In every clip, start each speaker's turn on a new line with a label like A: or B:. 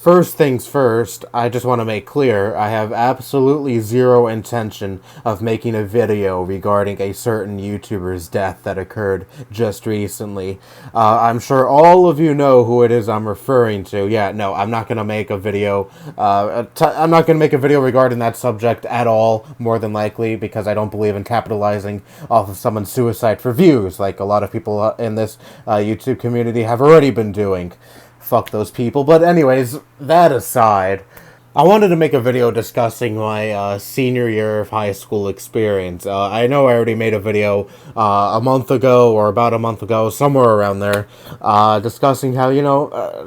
A: First things first, I just want to make clear I have absolutely zero intention of making a video regarding a certain YouTuber's death that occurred just recently. I'm sure all of you know who it is I'm referring to. Yeah, no, I'm not going to make a video. I'm not going to make a video regarding that subject at all, more than likely, because I don't believe in capitalizing off of someone's suicide for views, like a lot of people in this YouTube community have already been doing. Fuck those people. But anyways, that aside, I wanted to make a video discussing my senior year of high school experience. I know I already made a video a month ago, or about a month ago, somewhere around there, discussing how,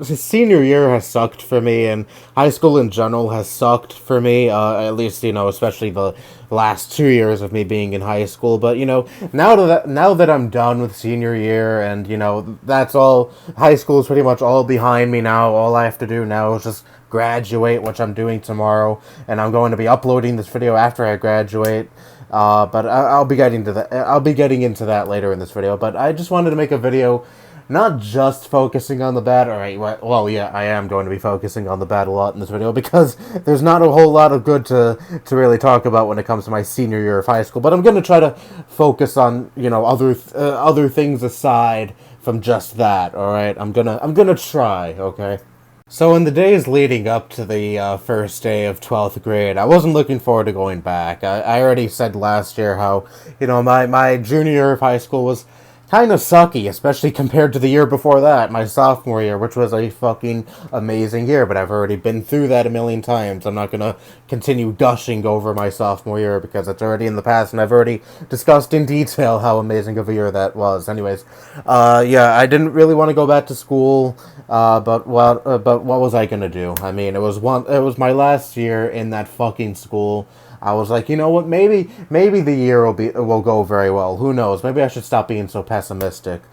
A: senior year has sucked for me, and high school in general has sucked for me, at least, especially the last 2 years of me being in high school. But, now that I'm done with senior year, and, that's all, high school is pretty much all behind me now. All I have to do now is just graduate, which I'm doing tomorrow, and I'm going to be uploading this video after I graduate. But I'll be getting to that. I'll be getting into that later in this video. But I just wanted to make a video, not just focusing on the bad. All right. Well, yeah, I am going to be focusing on the bad a lot in this video because there's not a whole lot of good to really talk about when it comes to my senior year of high school. But I'm going to try to focus on other things aside from just that. All right. I'm gonna try. Okay. So in the days leading up to the first day of 12th grade, I wasn't looking forward to going back. I already said last year how, my junior year of high school was kind of sucky, especially compared to the year before that, my sophomore year, which was a fucking amazing year, but I've already been through that a million times. I'm not gonna continue gushing over my sophomore year because it's already in the past, and I've already discussed in detail how amazing of a year that was. Anyways, yeah, I didn't really want to go back to school, but what was I gonna do? I mean, it was my last year in that fucking school. I was like, you know what? Maybe the year will go very well. Who knows? Maybe I should stop being so pessimistic.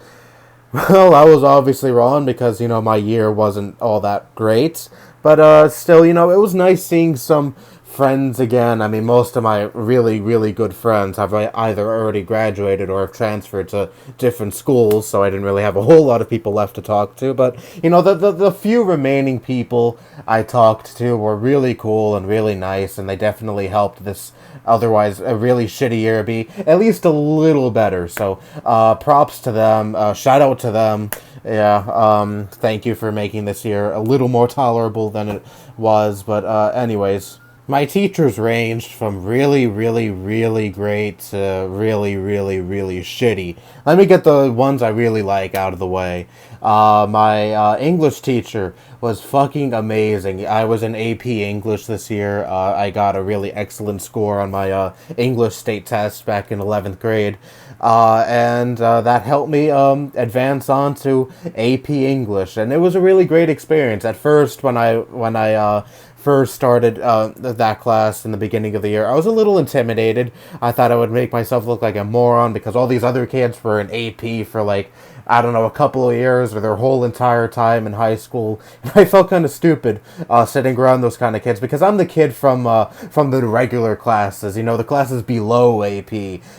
A: Well, I was obviously wrong because my year wasn't all that great. But still, it was nice seeing some friends again. I mean, most of my really, really good friends have either already graduated or have transferred to different schools, so I didn't really have a whole lot of people left to talk to. But, the few remaining people I talked to were really cool and really nice, and they definitely helped this otherwise a really shitty year be at least a little better. So, props to them. Shout out to them. Yeah, thank you for making this year a little more tolerable than it was. But, anyways, my teachers ranged from really, really, really great to really, really, really shitty. Let me get the ones I really like out of the way. My English teacher was fucking amazing. I was in AP English this year. I got a really excellent score on my English state test back in 11th grade. And that helped me advance on to AP English. And it was a really great experience. At first, when I first started that class in the beginning of the year, I was a little intimidated. I thought I would make myself look like a moron because all these other kids were in AP for I don't know, a couple of years or their whole entire time in high school. And I felt kind of stupid sitting around those kind of kids because I'm the kid from the regular classes, the classes below AP.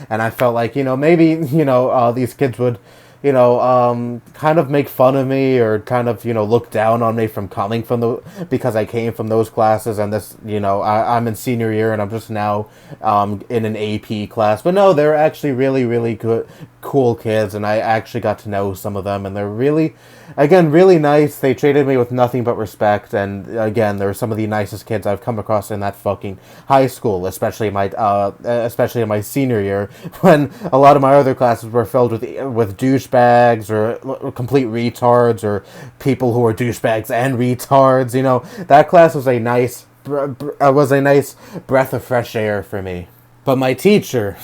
A: And I felt like, maybe, these kids would kind of make fun of me or kind of, look down on me from coming from because I came from those classes, and this, I'm in senior year and I'm just now in an AP class. But no, they're actually really, really good, cool kids, and I actually got to know some of them, and they're really, again, really nice. They treated me with nothing but respect, and again, they're some of the nicest kids I've come across in that fucking high school, especially in my senior year, when a lot of my other classes were filled with douchebags or complete retards or people who were douchebags and retards. That class was a nice breath of fresh air for me. But my teacher,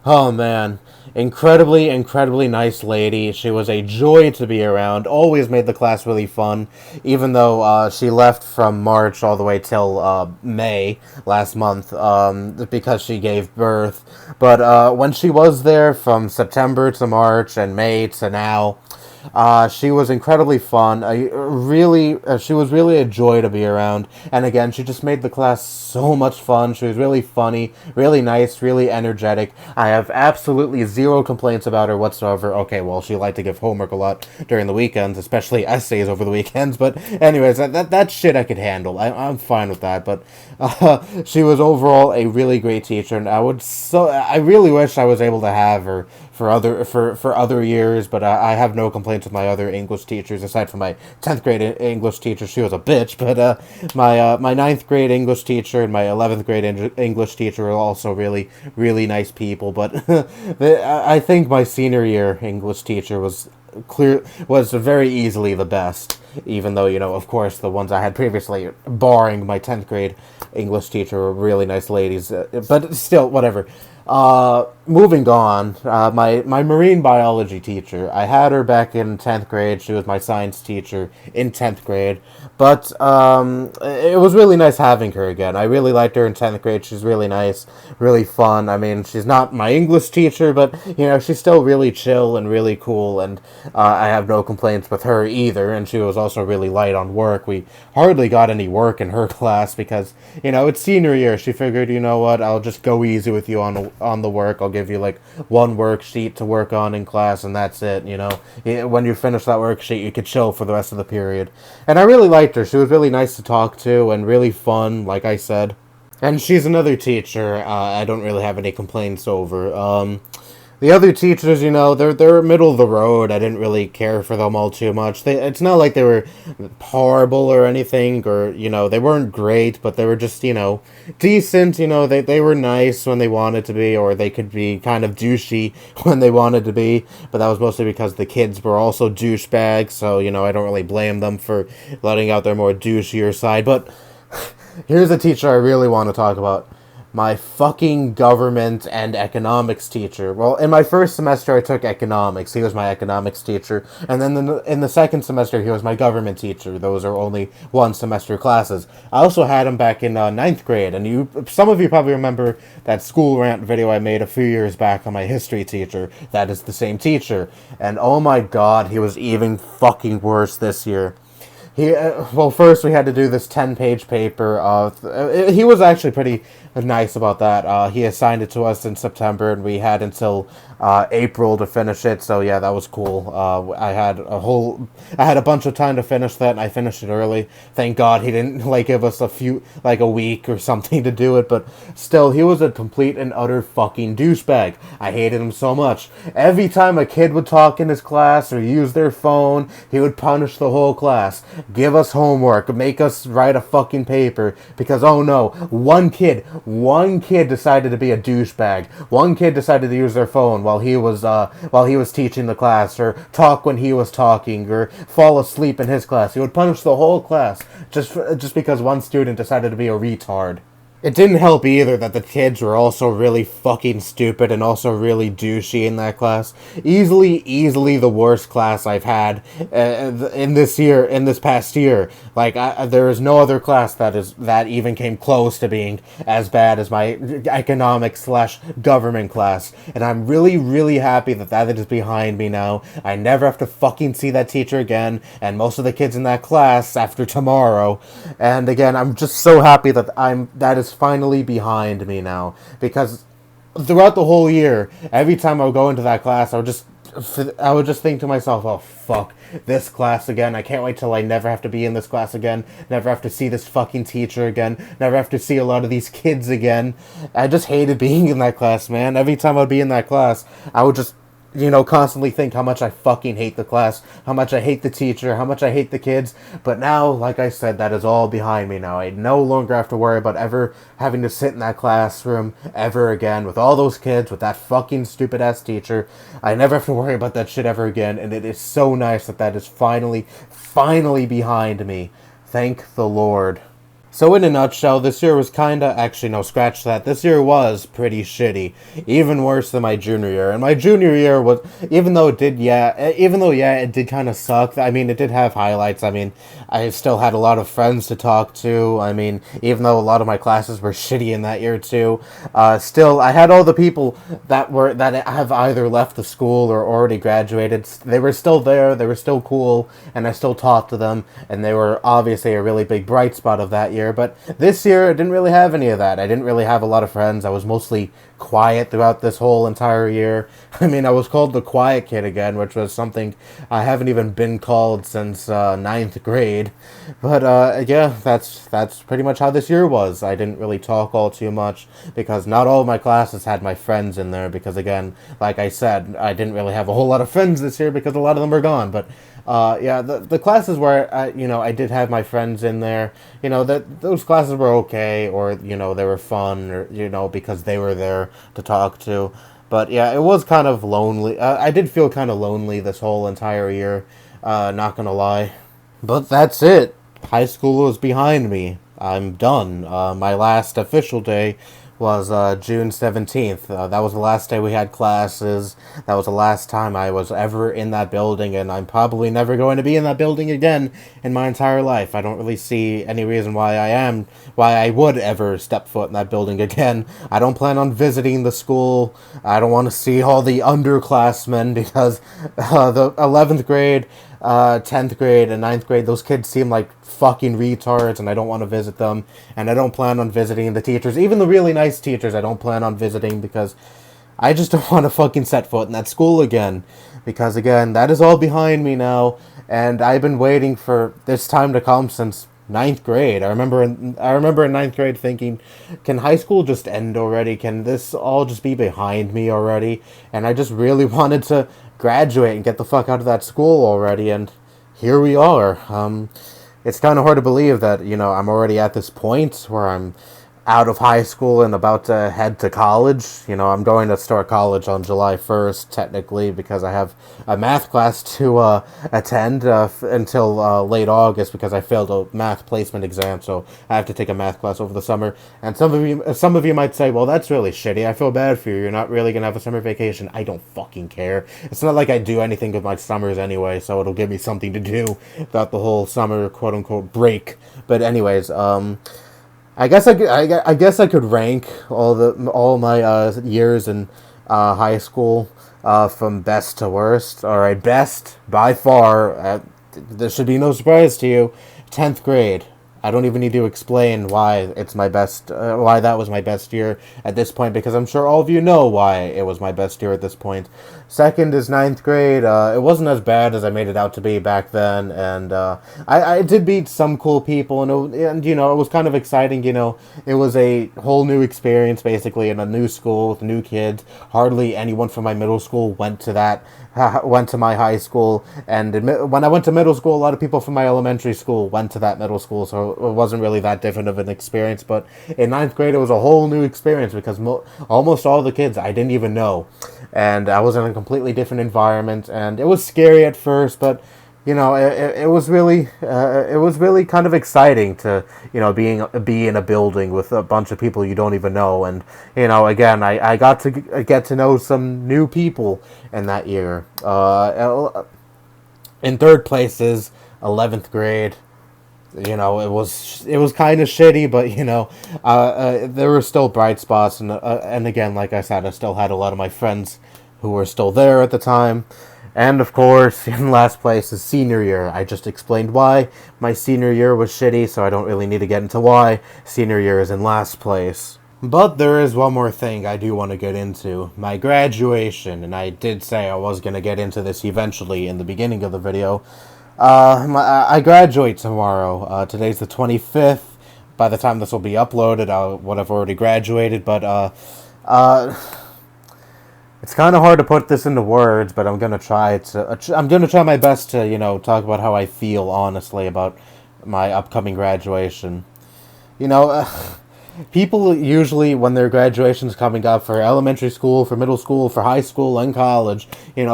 A: oh man, incredibly, incredibly nice lady. She was a joy to be around. Always made the class really fun, even though she left from March all the way till May last month because she gave birth. But when she was there from September to March and May to now, She was incredibly fun. She was really a joy to be around. And again, she just made the class so much fun. She was really funny, really nice, really energetic. I have absolutely zero complaints about her whatsoever. Okay, well, she liked to give homework a lot during the weekends, especially essays over the weekends. But anyways, that shit I could handle. I'm fine with that. But she was overall a really great teacher, and I really wish I was able to have her for other years, but I have no complaints with my other English teachers aside from my 10th grade English teacher. She was a bitch, but my ninth grade English teacher and my 11th grade English teacher were also really nice people. But I think my senior year English teacher was very easily the best, even though, of course, the ones I had previously, barring my 10th grade English teacher, were really nice ladies, but still, whatever. Moving on, my marine biology teacher, I had her back in 10th grade. She was my science teacher in 10th grade, but it was really nice having her again. I really liked her in 10th grade. She's really nice, really fun. I mean, she's not my English teacher, but, she's still really chill and really cool, and I have no complaints with her either, and she was also really light on work. We hardly got any work in her class because, it's senior year. She figured, you know what, I'll just go easy with you on the work. I'll give you like one worksheet to work on in class, and that's it. When you finish that worksheet, you could chill for the rest of the period. And I really liked her. She was really nice to talk to and really fun, like I said. And she's another teacher I don't really have any complaints over. The other teachers, they're middle of the road. I didn't really care for them all too much. It's not like they were horrible or anything, or, they weren't great, but they were just, decent. They were nice when they wanted to be, or they could be kind of douchey when they wanted to be, but that was mostly because the kids were also douchebags, so, I don't really blame them for letting out their more douchier side. But here's a teacher I really want to talk about. My fucking government and economics teacher. Well, in my first semester, I took economics. He was my economics teacher. And then in the second semester, he was my government teacher. Those are only one semester classes. I also had him back in ninth grade. And some of you probably remember that school rant video I made a few years back on my history teacher. That is the same teacher. And oh my god, he was even fucking worse this year. First we had to do this 10-page paper. He was actually pretty nice about that. He assigned it to us in September, and we had until April to finish it. So yeah, that was cool. I had a bunch of time to finish that, and I finished it early. Thank God he didn't give us a week or something to do it. But still, he was a complete and utter fucking douchebag. I hated him so much. Every time a kid would talk in his class or use their phone, he would punish the whole class. Give us homework, make us write a fucking paper, because oh no, one kid decided to be a douchebag. One kid decided to use their phone while he was teaching the class, or talk when he was talking, or fall asleep in his class. He would punish the whole class just because one student decided to be a retard. It didn't help either that the kids were also really fucking stupid and also really douchey in that class. Easily the worst class I've had in this past year. There is no other class that even came close to being as bad as my economics/government class. And I'm really happy that is behind me now. I never have to fucking see that teacher again, and most of the kids in that class after tomorrow. And again, I'm just so happy that is finally behind me now, because throughout the whole year, every time I would go into that class, I would just think to myself, oh fuck, this class again. I can't wait till I never have to be in this class again, never have to see this fucking teacher again, never have to see a lot of these kids again. I just hated being in that class, man. Every time I'd be in that class, I would just constantly think how much I fucking hate the class, how much I hate the teacher, how much I hate the kids. But now, like I said, that is all behind me now. I no longer have to worry about ever having to sit in that classroom ever again with all those kids, with that fucking stupid-ass teacher. I never have to worry about that shit ever again, and it is so nice that is finally behind me. Thank the Lord. So in a nutshell, this year was kinda, actually no, scratch that. This year was pretty shitty, even worse than my junior year. And my junior year was, even though yeah, it did kind of suck. I mean, it did have highlights. I mean, I still had a lot of friends to talk to. I mean, even though a lot of my classes were shitty in that year too, still I had all the people that have either left the school or already graduated. They were still there. They were still cool, and I still talked to them. And they were obviously a really big bright spot of that year. But this year, I didn't really have any of that. I didn't really have a lot of friends. I was mostly quiet throughout this whole entire year. I mean, I was called the quiet kid again, which was something I haven't even been called since ninth grade. But yeah, that's pretty much how this year was. I didn't really talk all too much because not all of my classes had my friends in there. Because again, like I said, I didn't really have a whole lot of friends this year because a lot of them were gone. But yeah, the classes where I did have my friends in there, that those classes were okay, or they were fun, or because they were there to talk to. But yeah, it was kind of lonely. I did feel kind of lonely this whole entire year. Not gonna lie, but that's it. High school was behind me. I'm done. My last official day was June 17th. That was the last day we had classes. That was the last time I was ever in that building, and I'm probably never going to be in that building again in my entire life. I don't really see any reason why I would ever step foot in that building again. I don't plan on visiting the school. I don't want to see all the underclassmen because the 11th grade, 10th grade, and ninth grade, those kids seem like fucking retards, and I don't want to visit them, and I don't plan on visiting the teachers. Even the really nice teachers, I don't plan on visiting because I just don't want to fucking set foot in that school again. Because again, that is all behind me now, and I've been waiting for this time to come since ninth grade. I remember in ninth grade thinking, can high school just end already? Can this all just be behind me already? And I just really wanted to graduate and get the fuck out of that school already, and here we are. It's kind of hard to believe that, I'm already at this point where I'm out of high school and about to head to college. I'm going to start college on July 1st, technically, because I have a math class to attend until late August because I failed a math placement exam, so I have to take a math class over the summer. And some of you might say, well, that's really shitty. I feel bad for you. You're not really going to have a summer vacation. I don't fucking care. It's not like I do anything with my summers anyway, so it'll give me something to do about the whole summer quote-unquote break. But anyways, I guess I could rank all my years in high school from best to worst. All right, best by far. This should be no surprise to you. 10th grade. I don't even need to explain why it's my best. Why that was my best year at this point, because I'm sure all of you know why it was my best year at this point. Second is ninth grade. It wasn't as bad as I made it out to be back then, and I did meet some cool people, and it was kind of exciting. It was a whole new experience basically in a new school with new kids. Hardly anyone from my middle school went to my high school, and when I went to middle school, a lot of people from my elementary school went to that middle school, so it wasn't really that different of an experience. But in ninth grade, it was a whole new experience because almost all the kids I didn't even know, and I was in a completely different environment, and it was scary at first, but it was really kind of exciting to be in a building with a bunch of people you don't even know, and again I got to get to know some new people in that year. In third place is 11th grade. It was kind of shitty, but there were still bright spots, and again, like I said, I still had a lot of my friends who were still there at the time. And of course, in last place is senior year. I just explained why my senior year was shitty, so I don't really need to get into why senior year is in last place. But there is one more thing I do want to get into. My graduation, and I did say I was going to get into this eventually in the beginning of the video. I graduate tomorrow. Today's the 25th. By the time this will be uploaded, I would have already graduated, but it's kind of hard to put this into words, but I'm gonna try my best to talk about how I feel honestly about my upcoming graduation. people usually, when their graduation's coming up for elementary school, for middle school, for high school, and college,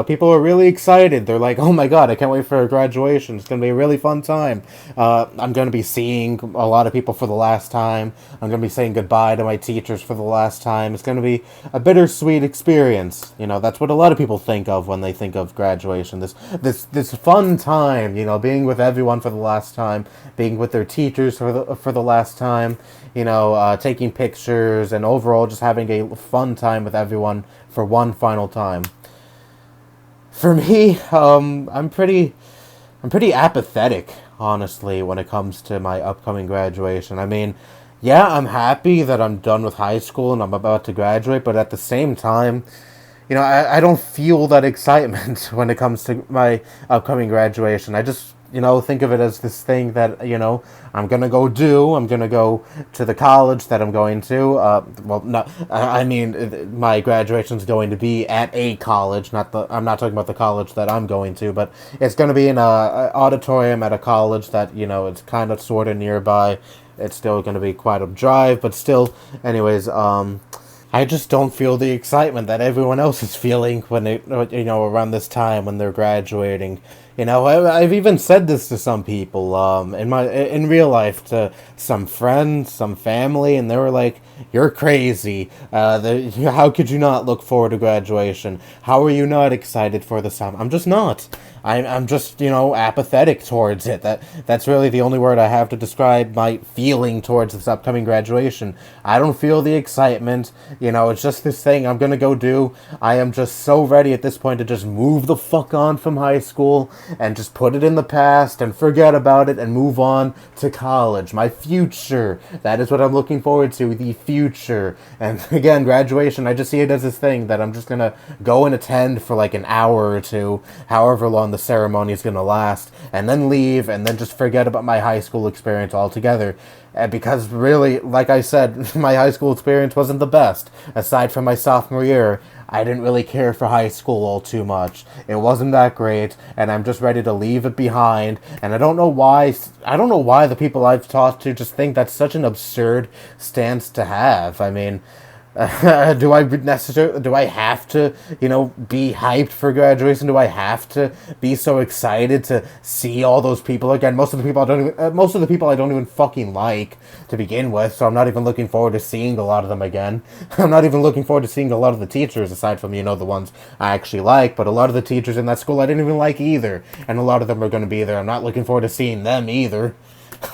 A: people are really excited. They're like, oh my god, I can't wait for graduation. It's going to be a really fun time. I'm going to be seeing a lot of people for the last time. I'm going to be saying goodbye to my teachers for the last time. It's going to be a bittersweet experience. That's what a lot of people think of when they think of graduation. This fun time, being with everyone for the last time, being with their teachers for the last time, taking pictures, and overall just having a fun time with everyone for one final time. For me, I'm pretty apathetic, honestly, when it comes to my upcoming graduation. I mean, yeah, I'm happy that I'm done with high school and I'm about to graduate, but at the same time, I don't feel that excitement when it comes to my upcoming graduation. I just, think of it as this thing that, I'm going to go do. I'm going to go to the college that I'm going to. Well, no, I mean, my graduation's going to be at a college. I'm not talking about the college that I'm going to, but it's going to be in a auditorium at a college that, it's kind of sort of nearby. It's still going to be quite a drive, but still, anyways, I just don't feel the excitement that everyone else is feeling when they, around this time when they're graduating. I've even said this to some people, in real life, to some friends, some family, and they were like, "You're crazy. How could you not look forward to graduation? How are you not excited for this time?" I'm just not. I'm just, apathetic towards it. That's really the only word I have to describe my feeling towards this upcoming graduation. I don't feel the excitement. It's just this thing I'm gonna go do. I am just so ready at this point to just move the fuck on from high school and just put it in the past and forget about it and move on to college. My future. That is what I'm looking forward to, the future. And again, graduation, I just see it as this thing that I'm just gonna go and attend for like an hour or two, however long the ceremony is gonna last, and then leave, and then just forget about my high school experience altogether. Because really, like I said, my high school experience wasn't the best. Aside from my sophomore year, I didn't really care for high school all too much. It wasn't that great, and I'm just ready to leave it behind. And I don't know why the people I've talked to just think that's such an absurd stance to have. I mean, do I have to, be hyped for graduation? Do I have to be so excited to see all those people again? Most of the people I don't even fucking like to begin with, so I'm not even looking forward to seeing a lot of them again. I'm not even looking forward to seeing a lot of the teachers, aside from, the ones I actually like, but a lot of the teachers in that school I didn't even like either, and a lot of them are going to be there. I'm not looking forward to seeing them either.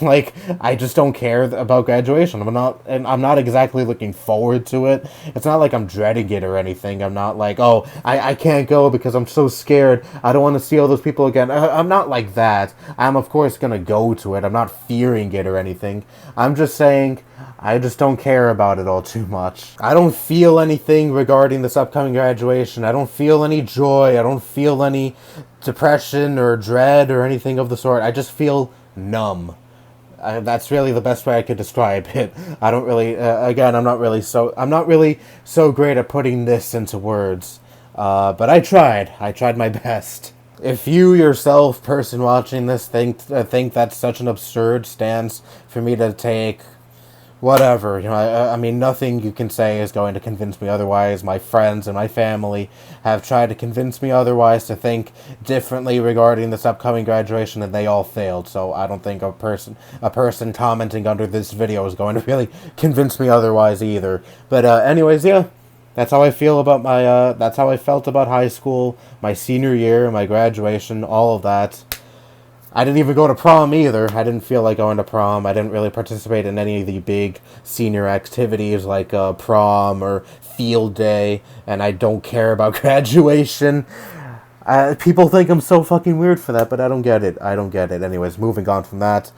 A: Like, I just don't care about graduation. I'm not exactly looking forward to it. It's not like I'm dreading it or anything. I'm not like, oh, I can't go because I'm so scared. I don't want to see all those people again. I'm not like that. I'm, of course, going to go to it. I'm not fearing it or anything. I'm just saying, I just don't care about it all too much. I don't feel anything regarding this upcoming graduation. I don't feel any joy. I don't feel any depression or dread or anything of the sort. I just feel numb. That's really the best way I could describe it. I don't really, again, I'm not really so great at putting this into words. But I tried my best. If you yourself, person watching this, think that's such an absurd stance for me to take, whatever, I mean, nothing you can say is going to convince me otherwise. My friends and my family have tried to convince me otherwise, to think differently regarding this upcoming graduation, and they all failed. So I don't think a person commenting under this video is going to really convince me otherwise either. But anyways, yeah, that's how I feel about that's how I felt about high school, my senior year, my graduation, all of that. I didn't even go to prom either. I didn't feel like going to prom. I didn't really participate in any of the big senior activities like prom or field day, and I don't care about graduation. People think I'm so fucking weird for that, but I don't get it. Anyways, moving on from that.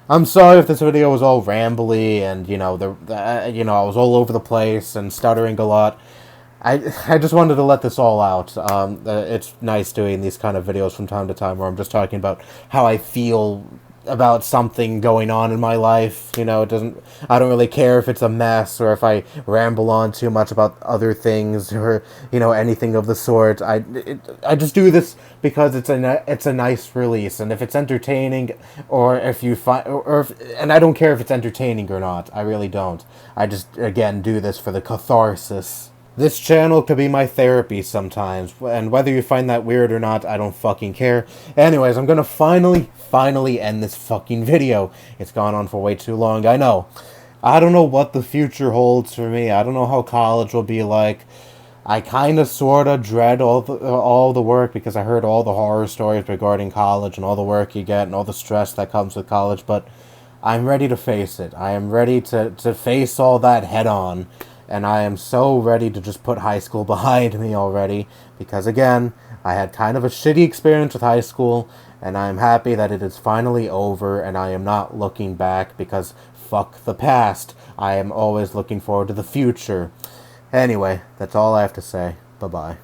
A: I'm sorry if this video was all rambly and, I was all over the place and stuttering a lot. I just wanted to let this all out. It's nice doing these kind of videos from time to time where I'm just talking about how I feel about something going on in my life. You know, I don't really care if it's a mess or if I ramble on too much about other things or, anything of the sort. I just do this because it's a nice release, and if it's entertaining, or if you find, and I don't care if it's entertaining or not. I really don't. I just, again, do this for the catharsis. This channel could be my therapy sometimes, and whether you find that weird or not, I don't fucking care. Anyways, I'm gonna finally end this fucking video. It's gone on for way too long, I know. I don't know what the future holds for me. I don't know how college will be like. I kind of sort of dread all the work, because I heard all the horror stories regarding college and all the work you get and all the stress that comes with college, but I'm ready to face it. I am ready to face all that head on. And I am so ready to just put high school behind me already, because again, I had kind of a shitty experience with high school, and I am happy that it is finally over, and I am not looking back, because fuck the past. I am always looking forward to the future. Anyway, that's all I have to say. Bye-bye.